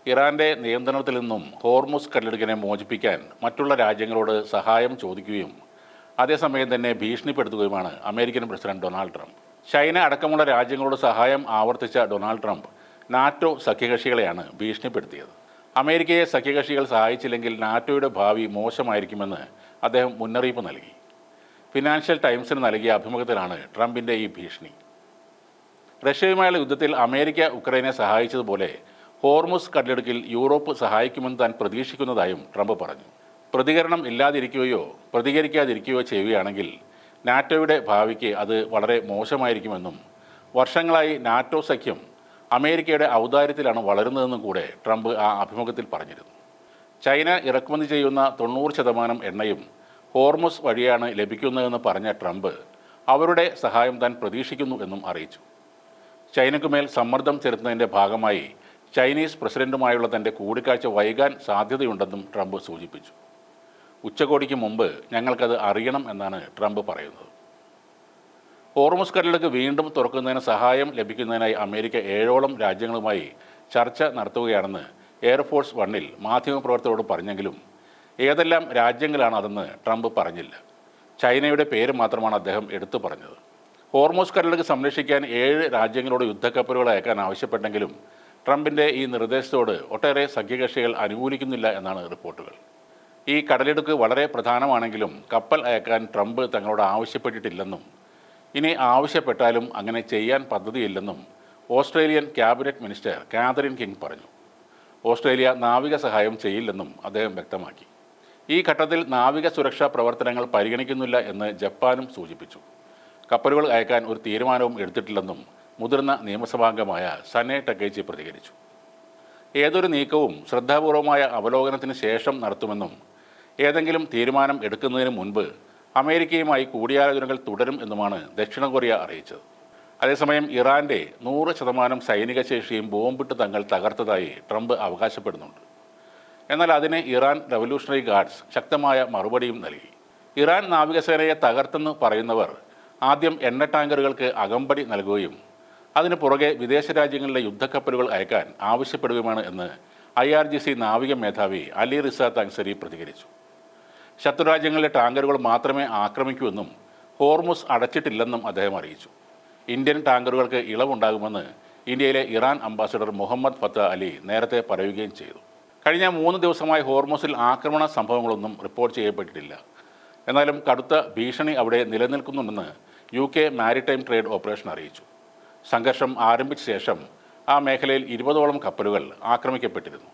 ഇറാന്റെ നിയന്ത്രണത്തിൽ നിന്നും ഹോർമുസ് കടലിടുക്കിനെ മോചിപ്പിക്കാൻ മറ്റുള്ള രാജ്യങ്ങളോട് സഹായം ചോദിക്കുകയും അതേസമയം തന്നെ ഭീഷണിപ്പെടുത്തുകയുമാണ് American president Donald Trump. China അടക്കമുള്ള രാജ്യങ്ങളോട് സഹായം ആവർത്തിച്ച ഡൊണാൾഡ് ട്രംപ് നാറ്റോ സഖ്യകക്ഷികളെയാണ് ഭീഷണിപ്പെടുത്തിയത്. അമേരിക്കയെ സഖ്യകക്ഷികൾ സഹായിച്ചില്ലെങ്കിൽ നാറ്റോയുടെ ഭാവി മോശമായിരിക്കുമെന്ന് അദ്ദേഹം മുന്നറിയിപ്പ് നൽകി. ഫിനാൻഷ്യൽ ടൈംസിന് നൽകിയ അഭിമുഖത്തിലാണ് ട്രംപിൻ്റെ ഈ ഭീഷണി. റഷ്യയുമായുള്ള യുദ്ധത്തിൽ അമേരിക്ക ഉക്രൈനെ സഹായിച്ചതുപോലെ ഹോർമുസ് കടലിടുക്കിൽ യൂറോപ്പ് സഹായിക്കുമെന്ന് താൻ പ്രതീക്ഷിക്കുന്നതായും ട്രംപ് പറഞ്ഞു. പ്രതികരണം ഇല്ലാതിരിക്കുകയോ പ്രതികരിക്കാതിരിക്കുകയോ ചെയ്യുകയാണെങ്കിൽ നാറ്റോയുടെ ഭാവിക്ക് അത് വളരെ മോശമായിരിക്കുമെന്നും വർഷങ്ങളായി നാറ്റോ സഖ്യം അമേരിക്കയുടെ ഔദാര്യത്തിലാണ് വളരുന്നതെന്നും കൂടെ ട്രംപ് ആ അഭിമുഖത്തിൽ പറഞ്ഞിരുന്നു. ചൈന ഇറക്കുമതി ചെയ്യുന്ന 90% എണ്ണയും ഹോർമുസ് വഴിയാണ് ലഭിക്കുന്നതെന്ന് പറഞ്ഞ ട്രംപ് അവരുടെ സഹായം താൻ പ്രതീക്ഷിക്കുന്നു എന്നും അറിയിച്ചു. ചൈനയ്ക്കുമേൽ സമ്മർദ്ദം ചെലുത്തുന്നതിൻ്റെ ഭാഗമായി ചൈനീസ് പ്രസിഡന്റുമായുള്ള തൻ്റെ കൂടിക്കാഴ്ച വൈകാൻ സാധ്യതയുണ്ടെന്നും ട്രംപ് സൂചിപ്പിച്ചു. ഉച്ചകോടിക്ക് മുമ്പ് ഞങ്ങൾക്കത് അറിയണം എന്നാണ് ട്രംപ് പറയുന്നത്. ഹോർമുസ് കടലിടുക്ക് വീണ്ടും തുറക്കുന്നതിന് സഹായം ലഭിക്കുന്നതിനായി അമേരിക്ക 7ഓളം രാജ്യങ്ങളുമായി ചർച്ച നടത്തുകയാണെന്ന് എയർഫോഴ്സ് വണ്ണിൽ മാധ്യമപ്രവർത്തകരോട് പറഞ്ഞെങ്കിലും ഏതെല്ലാം രാജ്യങ്ങളാണ് അതെന്ന് ട്രംപ് പറഞ്ഞില്ല. ചൈനയുടെ പേര് മാത്രമാണ് അദ്ദേഹം എടുത്തു പറഞ്ഞത്. ഹോർമുസ് കടലിടുക്ക് സംരക്ഷിക്കാൻ 7 രാജ്യങ്ങളോട് യുദ്ധക്കപ്പലുകൾ അയക്കാൻ ആവശ്യപ്പെട്ടെങ്കിലും ട്രംപിൻ്റെ ഈ നിർദ്ദേശത്തോട് ഒട്ടേറെ സഖ്യകക്ഷികൾ അനുകൂലിക്കുന്നില്ല എന്നാണ് റിപ്പോർട്ടുകൾ. ഈ കടലിടുക്ക് വളരെ പ്രധാനമാണെങ്കിലും കപ്പൽ അയക്കാൻ ട്രംപ് തങ്ങളോട് ആവശ്യപ്പെട്ടിട്ടില്ലെന്നും ഇനി ആവശ്യപ്പെട്ടാലും അങ്ങനെ ചെയ്യാൻ പദ്ധതിയില്ലെന്നും Australian cabinet minister Catherine King പറഞ്ഞു. ഓസ്ട്രേലിയ നാവിക സഹായം ചെയ്യില്ലെന്നും അദ്ദേഹം വ്യക്തമാക്കി. ഈ ഘട്ടത്തിൽ നാവിക സുരക്ഷാ പ്രവർത്തനങ്ങൾ പരിഗണിക്കുന്നില്ല എന്ന് ജപ്പാനും സൂചിപ്പിച്ചു. കപ്പലുകൾ അയക്കാൻ ഒരു തീരുമാനവും എടുത്തിട്ടില്ലെന്നും മുതിർന്ന നിയമസഭാംഗമായ സനെ ടക്കേച്ചി പ്രതികരിച്ചു. ഏതൊരു നീക്കവും ശ്രദ്ധാപൂർവമായ അവലോകനത്തിന് ശേഷം നടത്തുമെന്നും ഏതെങ്കിലും തീരുമാനം എടുക്കുന്നതിന് മുൻപ് അമേരിക്കയുമായി കൂടിയാലോചനകൾ തുടരും എന്നുമാണ് ദക്ഷിണ കൊറിയ അറിയിച്ചത്. അതേസമയം ഇറാൻ്റെ 100% സൈനിക ശേഷിയും ബോംബിട്ട് തങ്ങൾ തകർത്തതായി ട്രംപ് അവകാശപ്പെടുന്നുണ്ട്. എന്നാൽ അതിന് ഇറാൻ റവല്യൂഷണറി ഗാർഡ്സ് ശക്തമായ മറുപടിയും നൽകി. ഇറാൻ നാവികസേനയെ തകർത്തെന്ന് പറയുന്നവർ ആദ്യം എണ്ണ ടാങ്കറുകൾക്ക് അകമ്പടി നൽകുകയും അതിനു പുറകെ വിദേശ രാജ്യങ്ങളിലെ യുദ്ധക്കപ്പലുകൾ അയക്കാൻ ആവശ്യപ്പെടുകയുമാണ് എന്ന് IRGC നാവിക മേധാവി അലി റിസ തങ്സരി പ്രതികരിച്ചു. ശത്രുരാജ്യങ്ങളിലെ ടാങ്കറുകൾ മാത്രമേ ആക്രമിക്കൂ എന്നും ഹോർമുസ് അടച്ചിട്ടില്ലെന്നും അദ്ദേഹം അറിയിച്ചു. ഇന്ത്യൻ ടാങ്കറുകൾക്ക് ഇളവുണ്ടാകുമെന്ന് ഇന്ത്യയിലെ ഇറാൻ അംബാസഡർ മുഹമ്മദ് ഫത്ത അലി നേരത്തെ പറയുകയും ചെയ്തു. കഴിഞ്ഞ 3 ദിവസമായി ഹോർമുസിൽ ആക്രമണ സംഭവങ്ങളൊന്നും റിപ്പോർട്ട് ചെയ്യപ്പെട്ടിട്ടില്ല. എന്നാലും കടുത്ത ഭീഷണി അവിടെ നിലനിൽക്കുന്നുണ്ടെന്ന് UK മാരിടൈം ട്രേഡ് ഓപ്പറേഷൻ അറിയിച്ചു. സംഘർഷം ആരംഭിച്ച ശേഷം ആ മേഖലയിൽ 20ഓളം കപ്പലുകൾ ആക്രമിക്കപ്പെട്ടിരുന്നു.